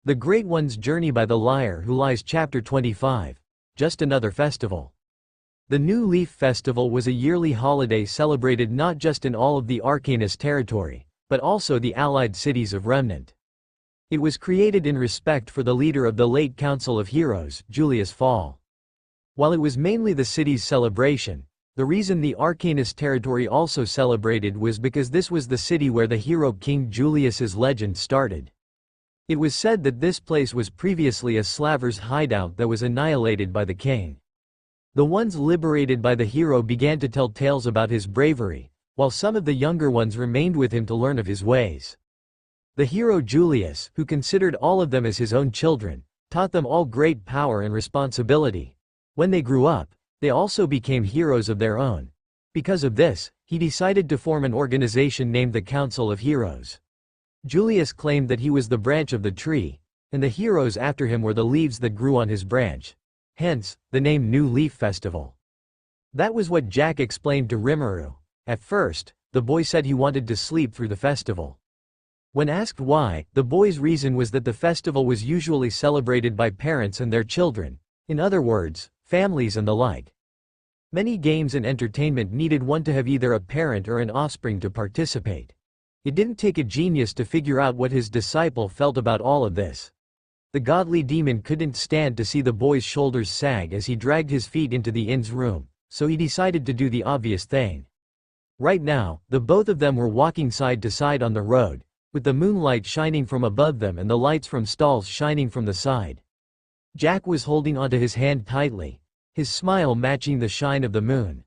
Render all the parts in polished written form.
The Great One's Journey by the Lier Who Lies Chapter 25. Just Another Festival. The New Leaf Festival was a yearly holiday celebrated not just in all of the Arcanist territory, but also the allied cities of Remnant. It was created in respect for the leader of the late Council of Heroes, Julius Fall. While it was mainly the city's celebration, the reason the Arcanist territory also celebrated was because this was the city where the hero King Julius's legend started. It was said that this place was previously a Slaver's hideout that was annihilated by the king. The ones liberated by the hero began to tell tales about his bravery, while some of the younger ones remained with him to learn of his ways. The hero Julius, who considered all of them as his own children, taught them all great power and responsibility. When they grew up, they also became heroes of their own. Because of this, he decided to form an organization named the Council of Heroes. Julius claimed that he was the branch of the tree, and the heroes after him were the leaves that grew on his branch. Hence, the name New Leaf Festival. That was what Jack explained to Rimuru. At first, the boy said he wanted to sleep through the festival. When asked why, the boy's reason was that the festival was usually celebrated by parents and their children, in other words, families and the like. Many games and entertainment needed one to have either a parent or an offspring to participate. It didn't take a genius to figure out what his disciple felt about all of this. The godly demon couldn't stand to see the boy's shoulders sag as he dragged his feet into the inn's room, so he decided to do the obvious thing. Right now, the both of them were walking side to side on the road, with the moonlight shining from above them and the lights from stalls shining from the side. Jack was holding onto his hand tightly, his smile matching the shine of the moon.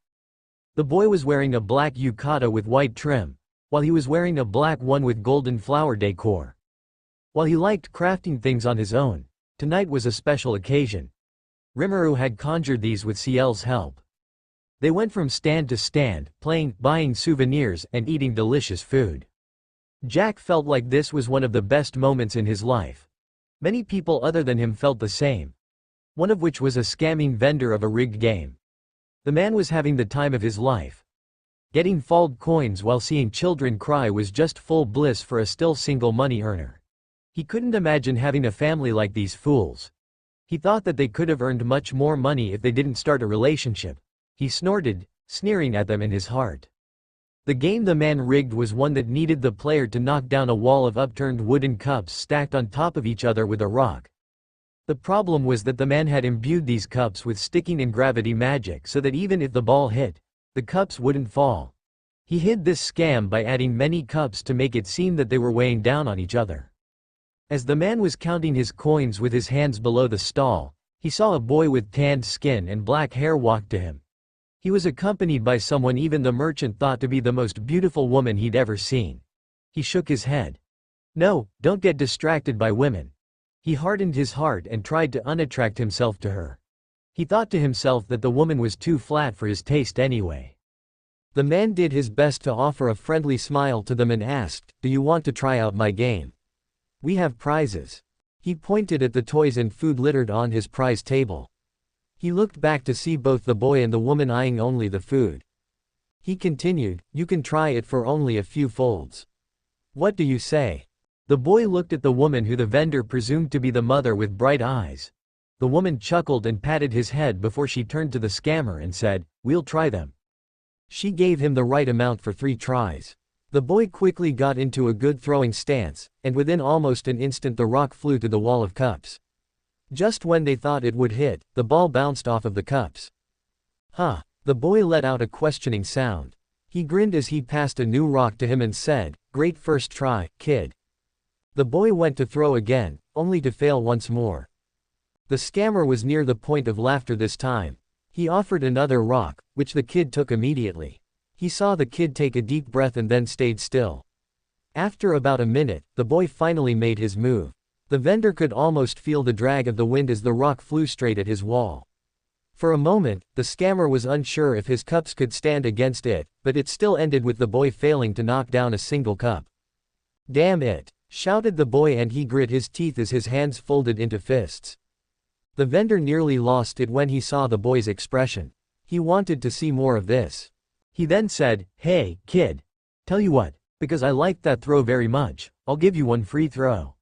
The boy was wearing a black yukata with white trim, while he was wearing a black one with golden flower decor. While he liked crafting things on his own, tonight was a special occasion. Rimuru had conjured these with Ciel's help. They went from stand to stand, playing, buying souvenirs, and eating delicious food. Jack felt like this was one of the best moments in his life. Many people other than him felt the same. One of which was a scamming vendor of a rigged game. The man was having the time of his life. Getting fold coins while seeing children cry was just full bliss for a still single money earner. He couldn't imagine having a family like these fools. He thought that they could have earned much more money if they didn't start a relationship. He snorted, sneering at them in his heart. The game the man rigged was one that needed the player to knock down a wall of upturned wooden cups stacked on top of each other with a rock. The problem was that the man had imbued these cups with sticking and gravity magic so that even if the ball hit, the cups wouldn't fall. He hid this scam by adding many cups to make it seem that they were weighing down on each other. As the man was counting his coins with his hands below the stall, he saw a boy with tanned skin and black hair walk to him. He was accompanied by someone even the merchant thought to be the most beautiful woman he'd ever seen. He shook his head. No, don't get distracted by women. He hardened his heart and tried to unattract himself to her. He thought to himself that the woman was too flat for his taste anyway. The man did his best to offer a friendly smile to them and asked, "Do you want to try out my game? We have prizes." He pointed at the toys and food littered on his prize table. He looked back to see both the boy and the woman eyeing only the food. He continued, "You can try it for only a few folds. What do you say?" The boy looked at the woman who the vendor presumed to be the mother with bright eyes. The woman chuckled and patted his head before she turned to the scammer and said, "We'll try them." She gave him the right amount for 3 tries. The boy quickly got into a good throwing stance, and within almost an instant the rock flew to the wall of cups. Just when they thought it would hit, the ball bounced off of the cups. Huh. The boy let out a questioning sound. He grinned as he passed a new rock to him and said, "Great first try, kid." The boy went to throw again, only to fail once more. The scammer was near the point of laughter this time. He offered another rock, which the kid took immediately. He saw the kid take a deep breath and then stayed still. After about a minute, the boy finally made his move. The vendor could almost feel the drag of the wind as the rock flew straight at his wall. For a moment, the scammer was unsure if his cups could stand against it, but it still ended with the boy failing to knock down a single cup. "Damn it!" shouted the boy, and he grit his teeth as his hands folded into fists. The vendor nearly lost it when he saw the boy's expression. He wanted to see more of this. He then said, "Hey, kid. Tell you what, because I liked that throw very much, I'll give you one free throw."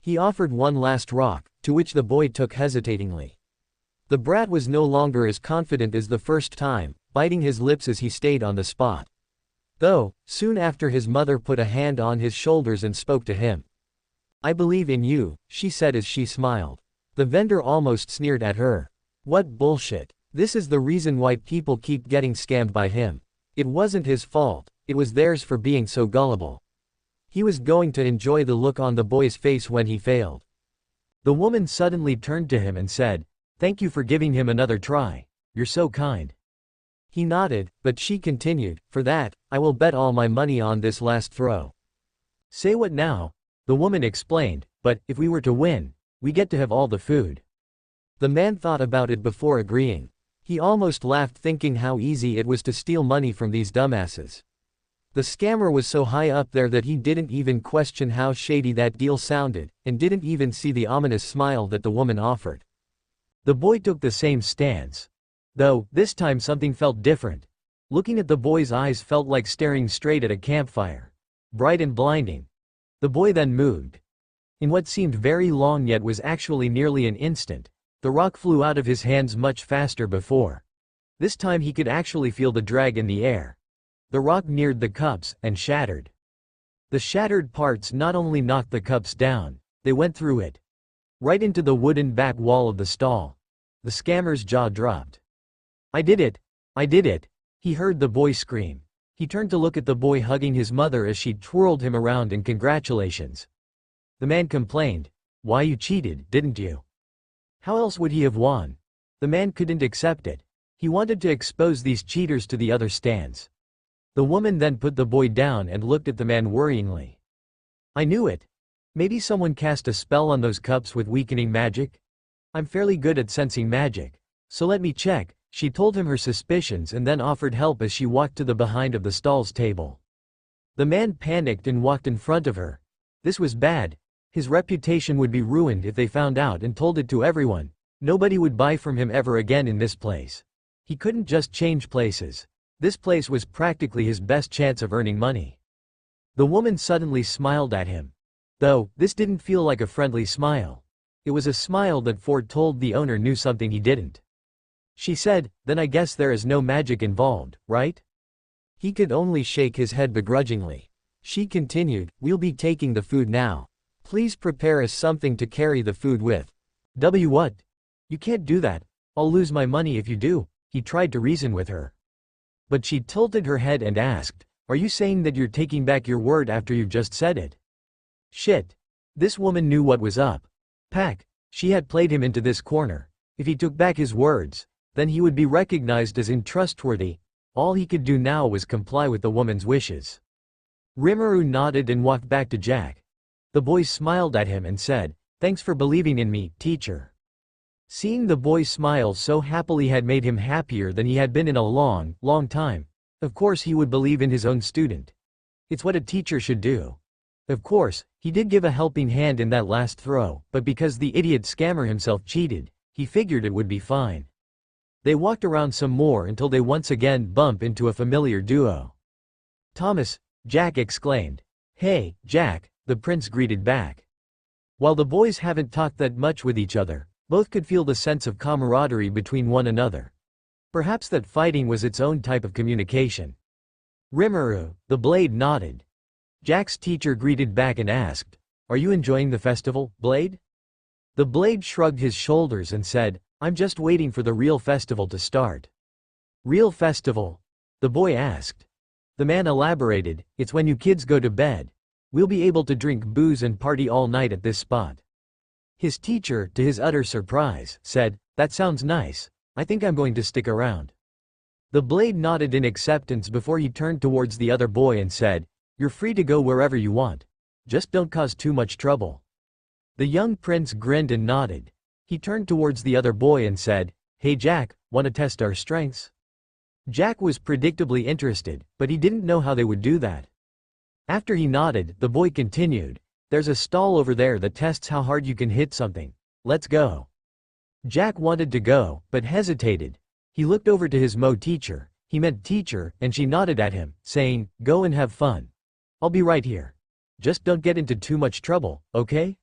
He offered one last rock, to which the boy took hesitatingly. The brat was no longer as confident as the first time, biting his lips as he stayed on the spot. Though, soon after his mother put a hand on his shoulders and spoke to him. "I believe in you," she said as she smiled. The vendor almost sneered at her. What bullshit. This is the reason why people keep getting scammed by him. It wasn't his fault, it was theirs for being so gullible. He was going to enjoy the look on the boy's face when he failed. The woman suddenly turned to him and said, "Thank you for giving him another try. You're so kind." He nodded, but she continued, "For that, I will bet all my money on this last throw." "Say what now?" the woman explained, "but, if we were to win, we get to have all the food." The man thought about it before agreeing. He almost laughed thinking how easy it was to steal money from these dumbasses. The scammer was so high up there that he didn't even question how shady that deal sounded, and didn't even see the ominous smile that the woman offered. The boy took the same stance. Though, this time something felt different. Looking at the boy's eyes felt like staring straight at a campfire. Bright and blinding. The boy then moved. In what seemed very long yet was actually nearly an instant, the rock flew out of his hands much faster before. This time he could actually feel the drag in the air. The rock neared the cups, and shattered. The shattered parts not only knocked the cups down, they went through it. Right into the wooden back wall of the stall. The scammer's jaw dropped. "I did it! I did it!" he heard the boy scream. He turned to look at the boy hugging his mother as she twirled him around in congratulations. The man complained, "Why, you cheated, didn't you?" How else would he have won? The man couldn't accept it. He wanted to expose these cheaters to the other stands. The woman then put the boy down and looked at the man worryingly. "I knew it. Maybe someone cast a spell on those cups with weakening magic? I'm fairly good at sensing magic. So let me check." She told him her suspicions and then offered help as she walked to the behind of the stall's table. The man panicked and walked in front of her. This was bad. His reputation would be ruined if they found out and told it to everyone. Nobody would buy from him ever again in this place. He couldn't just change places. This place was practically his best chance of earning money. The woman suddenly smiled at him. Though, this didn't feel like a friendly smile. It was a smile that foretold the owner knew something he didn't. She said, "Then I guess there is no magic involved, right?" He could only shake his head begrudgingly. She continued, "We'll be taking the food now. Please prepare us something to carry the food with." What? You can't do that. I'll lose my money if you do," he tried to reason with her. But she tilted her head and asked, "Are you saying that you're taking back your word after you just said it?" Shit. This woman knew what was up. She had played him into this corner. If he took back his words, then he would be recognized as untrustworthy. All he could do now was comply with the woman's wishes. Rimuru nodded and walked back to Jack. The boy smiled at him and said, "Thanks for believing in me, teacher." Seeing the boy smile so happily had made him happier than he had been in a long, long time. Of course he would believe in his own student. It's what a teacher should do. Of course, he did give a helping hand in that last throw, but because the idiot scammer himself cheated, he figured it would be fine. They walked around some more until they once again bump into a familiar duo. "Thomas," Jack exclaimed. "Hey, Jack," the prince greeted back. While the boys haven't talked that much with each other, both could feel the sense of camaraderie between one another. Perhaps that fighting was its own type of communication. Rimuru, the Blade nodded. Jack's teacher greeted back and asked, "Are you enjoying the festival, Blade?" The Blade shrugged his shoulders and said, "I'm just waiting for the real festival to start." "Real festival?" the boy asked. The man elaborated, "It's when you kids go to bed. We'll be able to drink booze and party all night at this spot." His teacher, to his utter surprise, said, "That sounds nice. I think I'm going to stick around." The Blade nodded in acceptance before he turned towards the other boy and said, "You're free to go wherever you want. Just don't cause too much trouble." The young prince grinned and nodded. He turned towards the other boy and said, "Hey Jack, want to test our strengths?" Jack was predictably interested, but he didn't know how they would do that. After he nodded, the boy continued, "There's a stall over there that tests how hard you can hit something. Let's go." Jack wanted to go, but hesitated. He looked over to his teacher, he meant teacher, and she nodded at him, saying, "Go and have fun. I'll be right here. Just don't get into too much trouble, okay?"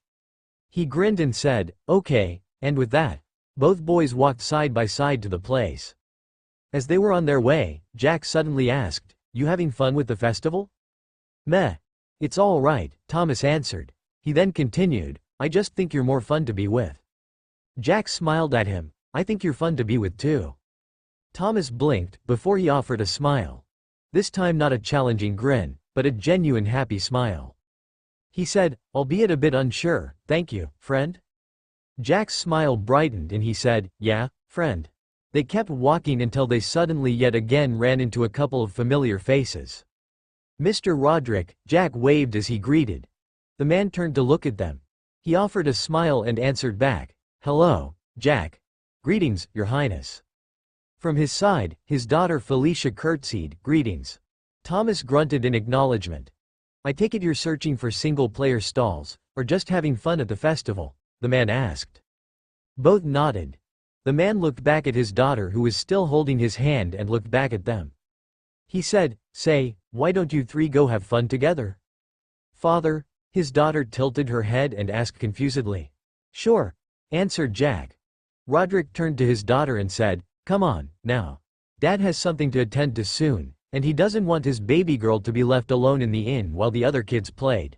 He grinned and said, okay, and with that, both boys walked side by side to the place. As they were on their way, Jack suddenly asked, "You having fun with the festival?" "Meh. It's all right," Thomas answered. He then continued, "I just think you're more fun to be with." Jack smiled at him. "I think you're fun to be with too." Thomas blinked, before he offered a smile. This time not a challenging grin, but a genuine happy smile. He said, albeit a bit unsure, "Thank you, friend." Jack's smile brightened and he said, "Yeah, friend." They kept walking until they suddenly yet again ran into a couple of familiar faces. "Mr. Roderick," Jack waved as he greeted. The man turned to look at them. He offered a smile and answered back, "Hello, Jack." "Greetings, Your Highness." From his side, his daughter Felicia curtsied, "Greetings." Thomas grunted in acknowledgement. "I take it you're searching for single-player stalls, or just having fun at the festival?" the man asked. Both nodded. The man looked back at his daughter who was still holding his hand and looked back at them. He said, "Say, why don't you three go have fun together?" "Father?" His daughter tilted her head and asked confusedly. "Sure," answered Jack. Roderick turned to his daughter and said, "Come on, now. Dad has something to attend to soon, and he doesn't want his baby girl to be left alone in the inn while the other kids played."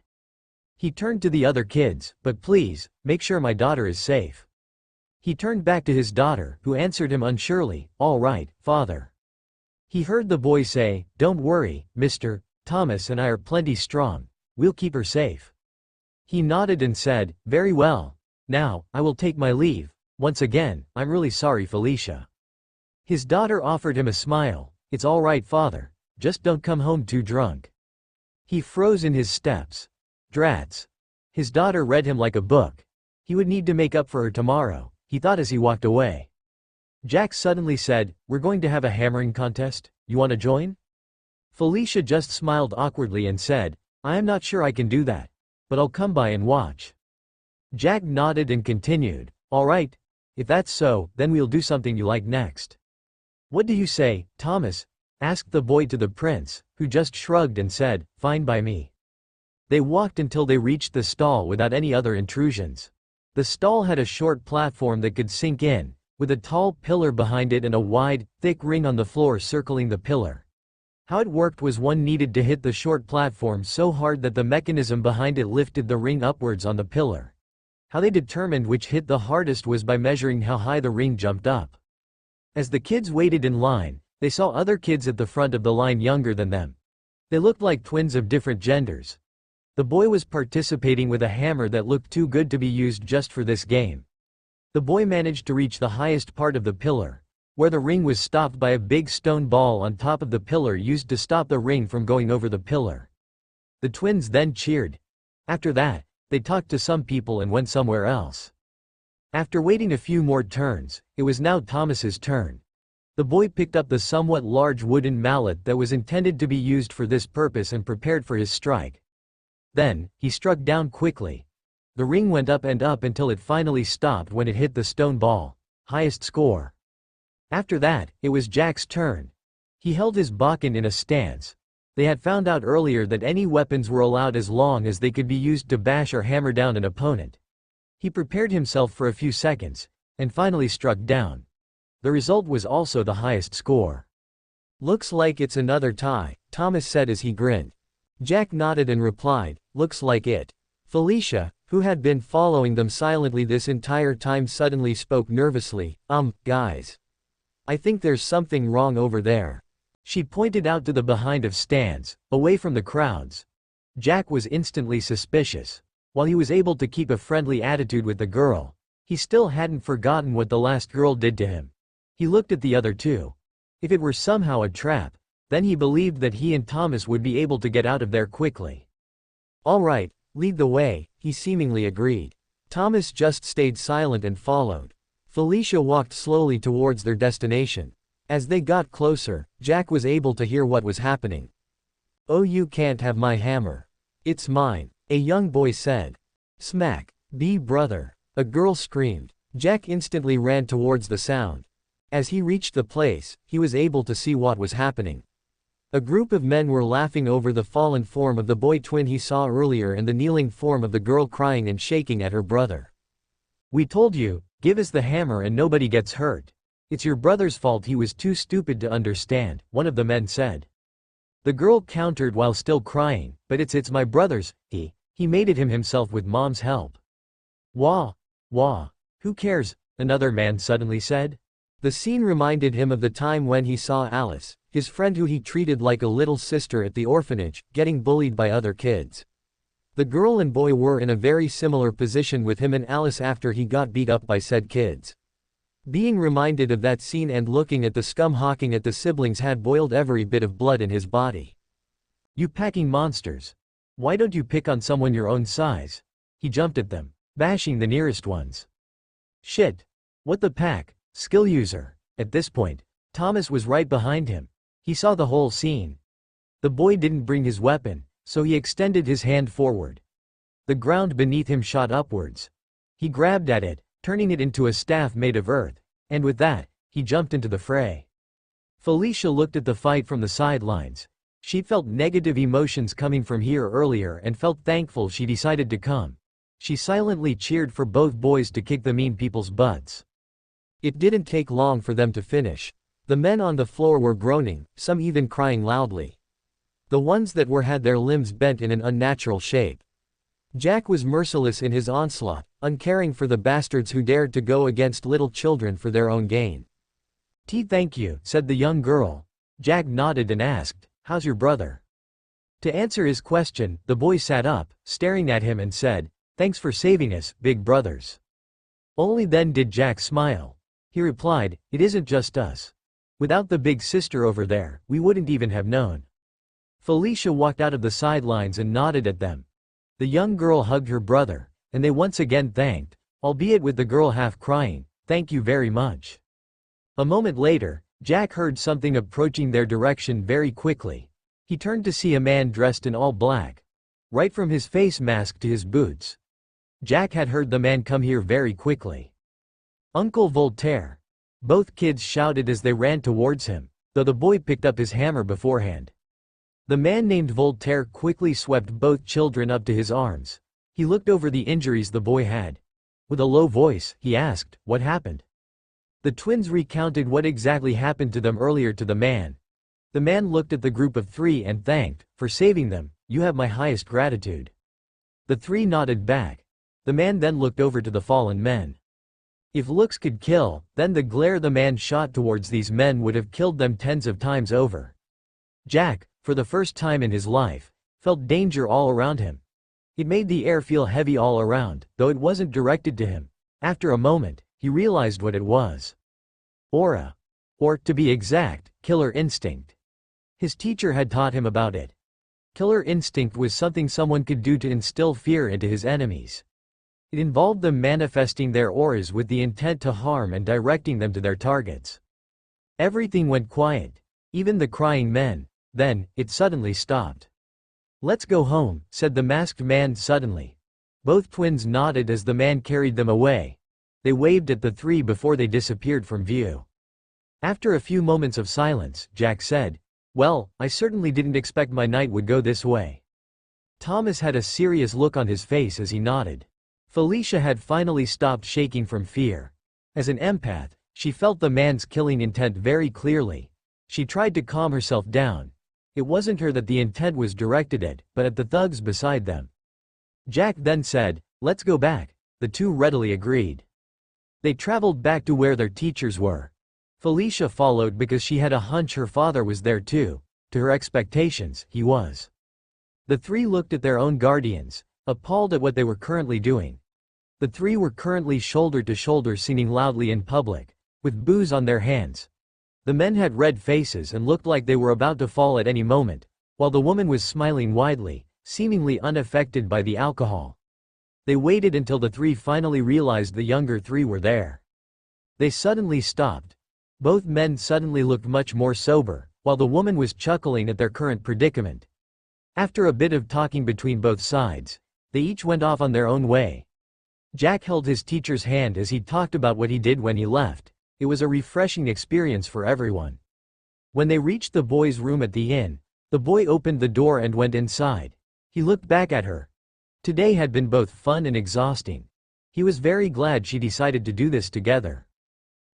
He turned to the other kids, "But please, make sure my daughter is safe." He turned back to his daughter, who answered him unsurely, "All right, father." He heard the boy say, "Don't worry, Mr. Thomas and I are plenty strong. We'll keep her safe." He nodded and said, "Very well. Now, I will take my leave. Once again, I'm really sorry, Felicia." His daughter offered him a smile. "It's all right, father. Just don't come home too drunk." He froze in his steps. Drats. His daughter read him like a book. He would need to make up for her tomorrow, he thought as he walked away. Jack suddenly said, "We're going to have a hammering contest. You want to join?" Felicia just smiled awkwardly and said, "I am not sure I can do that. But I'll come by and watch." Jack nodded and continued, "All right. If that's so, then we'll do something you like next." "What do you say, Thomas?" asked the boy to the prince, who just shrugged and said, "Fine by me." They walked until they reached the stall without any other intrusions. The stall had a short platform that could sink in, with a tall pillar behind it and a wide, thick ring on the floor circling the pillar. How it worked was one needed to hit the short platform so hard that the mechanism behind it lifted the ring upwards on the pillar. How they determined which hit the hardest was by measuring how high the ring jumped up. As the kids waited in line, they saw other kids at the front of the line younger than them. They looked like twins of different genders. The boy was participating with a hammer that looked too good to be used just for this game. The boy managed to reach the highest part of the pillar, where the ring was stopped by a big stone ball on top of the pillar used to stop the ring from going over the pillar. The twins then cheered. After that, they talked to some people and went somewhere else. After waiting a few more turns, it was now Thomas's turn. The boy picked up the somewhat large wooden mallet that was intended to be used for this purpose and prepared for his strike. Then, he struck down quickly. The ring went up and up until it finally stopped when it hit the stone ball. Highest score. After that, it was Jack's turn. He held his bakken in a stance. They had found out earlier that any weapons were allowed as long as they could be used to bash or hammer down an opponent. He prepared himself for a few seconds, and finally struck down. The result was also the highest score. "Looks like it's another tie," Thomas said as he grinned. Jack nodded and replied, "Looks like it." Felicia, who had been following them silently this entire time, suddenly spoke nervously, Guys. I think there's something wrong over there." She pointed out to the behind of stands, away from the crowds. Jack was instantly suspicious. While he was able to keep a friendly attitude with the girl, he still hadn't forgotten what the last girl did to him. He looked at the other two. If it were somehow a trap, then he believed that he and Thomas would be able to get out of there quickly. "All right, lead the way," he seemingly agreed. Thomas just stayed silent and followed. Felicia walked slowly towards their destination. As they got closer, Jack was able to hear what was happening. "Oh, you can't have my hammer. It's mine," a young boy said. Smack. "Be brother," a girl screamed. Jack instantly ran towards the sound. As he reached the place, he was able to see what was happening. A group of men were laughing over the fallen form of the boy twin he saw earlier and the kneeling form of the girl crying and shaking at her brother. "We told you, give us the hammer and nobody gets hurt. It's your brother's fault, he was too stupid to understand," one of the men said. The girl countered while still crying, "But it's my brother's, he made it himself with mom's help." "Wah, wah, who cares?" another man suddenly said. The scene reminded him of the time when he saw Alice, his friend who he treated like a little sister at the orphanage, getting bullied by other kids. The girl and boy were in a very similar position with him and Alice after he got beat up by said kids. Being reminded of that scene and looking at the scum hawking at the siblings had boiled every bit of blood in his body. "You packing monsters. Why don't you pick on someone your own size?" He jumped at them, bashing the nearest ones. "Shit. What the pack, skill user." At this point, Thomas was right behind him. He saw the whole scene. The boy didn't bring his weapon, so he extended his hand forward. The ground beneath him shot upwards. He grabbed at it, turning it into a staff made of earth, and with that, he jumped into the fray. Felicia looked at the fight from the sidelines. She felt negative emotions coming from here earlier and felt thankful she decided to come. She silently cheered for both boys to kick the mean people's butts. It didn't take long for them to finish. The men on the floor were groaning, some even crying loudly. The ones that had their limbs bent in an unnatural shape. Jack was merciless in his onslaught, uncaring for the bastards who dared to go against little children for their own gain. "Thank you," said the young girl. Jack nodded and asked, "How's your brother?" To answer his question, the boy sat up, staring at him and said, "Thanks for saving us, big brothers." Only then did Jack smile. He replied, "It isn't just us. Without the big sister over there, we wouldn't even have known." Felicia walked out of the sidelines and nodded at them. The young girl hugged her brother, and they once again thanked, albeit with the girl half crying, "Thank you very much." A moment later, Jack heard something approaching their direction very quickly. He turned to see a man dressed in all black. Right from his face mask to his boots. Jack had heard the man come here very quickly. "Uncle Voltaire!" Both kids shouted as they ran towards him, though the boy picked up his hammer beforehand. The man named Voltaire quickly swept both children up to his arms. He looked over the injuries the boy had. With a low voice, he asked, "What happened?" The twins recounted what exactly happened to them earlier to the man. The man looked at the group of three and thanked, "For saving them, you have my highest gratitude." The three nodded back. The man then looked over to the fallen men. If looks could kill, then the glare the man shot towards these men would have killed them tens of times over. Jack, for the first time in his life, felt danger all around him. It made the air feel heavy all around, though it wasn't directed to him. After a moment, he realized what it was. Aura. Or, to be exact, killer instinct. His teacher had taught him about it. Killer instinct was something someone could do to instill fear into his enemies. It involved them manifesting their auras with the intent to harm and directing them to their targets. Everything went quiet, even the crying men. Then, it suddenly stopped. "Let's go home," said the masked man suddenly. Both twins nodded as the man carried them away. They waved at the three before they disappeared from view. After a few moments of silence, Jack said, "Well, I certainly didn't expect my night would go this way." Thomas had a serious look on his face as he nodded. Felicia had finally stopped shaking from fear. As an empath, she felt the man's killing intent very clearly. She tried to calm herself down. It wasn't her that the intent was directed at, but at the thugs beside them. Jack then said, "Let's go back." The two readily agreed. They traveled back to where their teachers were. Felicia followed because she had a hunch her father was there too. To her expectations, he was. The three looked at their own guardians, appalled at what they were currently doing. The three were currently shoulder to shoulder singing loudly in public, with booze on their hands. The men had red faces and looked like they were about to fall at any moment, while the woman was smiling widely, seemingly unaffected by the alcohol. They waited until the three finally realized the younger three were there. They suddenly stopped. Both men suddenly looked much more sober, while the woman was chuckling at their current predicament. After a bit of talking between both sides, they each went off on their own way. Jack held his teacher's hand as he talked about what he did when he left. It was a refreshing experience for everyone. When they reached the boy's room at the inn, the boy opened the door and went inside. He looked back at her. Today had been both fun and exhausting. He was very glad she decided to do this together.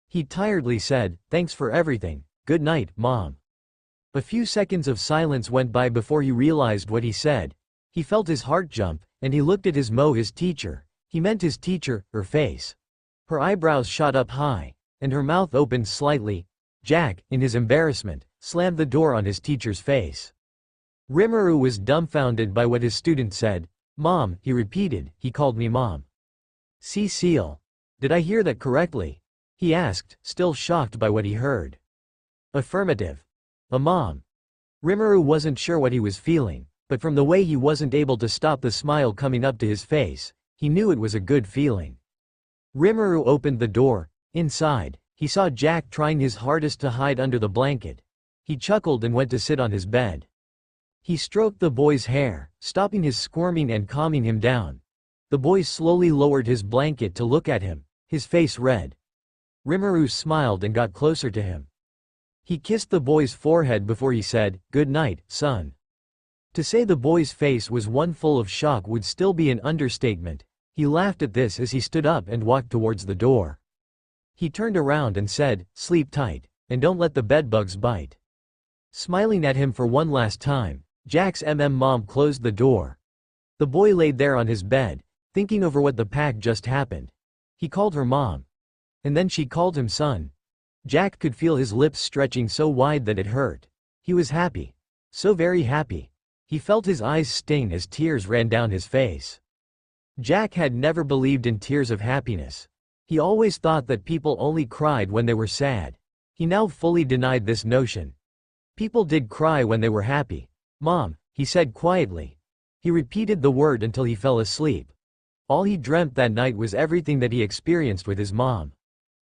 He tiredly said, "Thanks for everything, good night, Mom." A few seconds of silence went by before he realized what he said. He felt his heart jump, and he looked at his teacher. He meant his teacher, her face. Her eyebrows shot up high, and her mouth opened slightly. Jack, in his embarrassment, slammed the door on his teacher's face. Rimuru was dumbfounded by what his student said. "Mom," he repeated, "he called me Mom." Cecile. Did I hear that correctly? He asked, still shocked by what he heard. Affirmative. A mom. Rimuru wasn't sure what he was feeling, but from the way he wasn't able to stop the smile coming up to his face, he knew it was a good feeling. Rimuru opened the door. Inside, he saw Jack trying his hardest to hide under the blanket. He chuckled and went to sit on his bed. He stroked the boy's hair, stopping his squirming and calming him down. The boy slowly lowered his blanket to look at him, his face red. Rimuru smiled and got closer to him. He kissed the boy's forehead before he said, "Good night, son." To say the boy's face was one full of shock would still be an understatement. He laughed at this as he stood up and walked towards the door. He turned around and said, "Sleep tight, and don't let the bedbugs bite." Smiling at him for one last time, Jack's mom closed the door. The boy laid there on his bed, thinking over what the pack just happened. He called her Mom. And then she called him son. Jack could feel his lips stretching so wide that it hurt. He was happy. So very happy. He felt his eyes sting as tears ran down his face. Jack had never believed in tears of happiness. He always thought that people only cried when they were sad. He now fully denied this notion. People did cry when they were happy. "Mom," he said quietly. He repeated the word until he fell asleep. All he dreamt that night was everything that he experienced with his mom.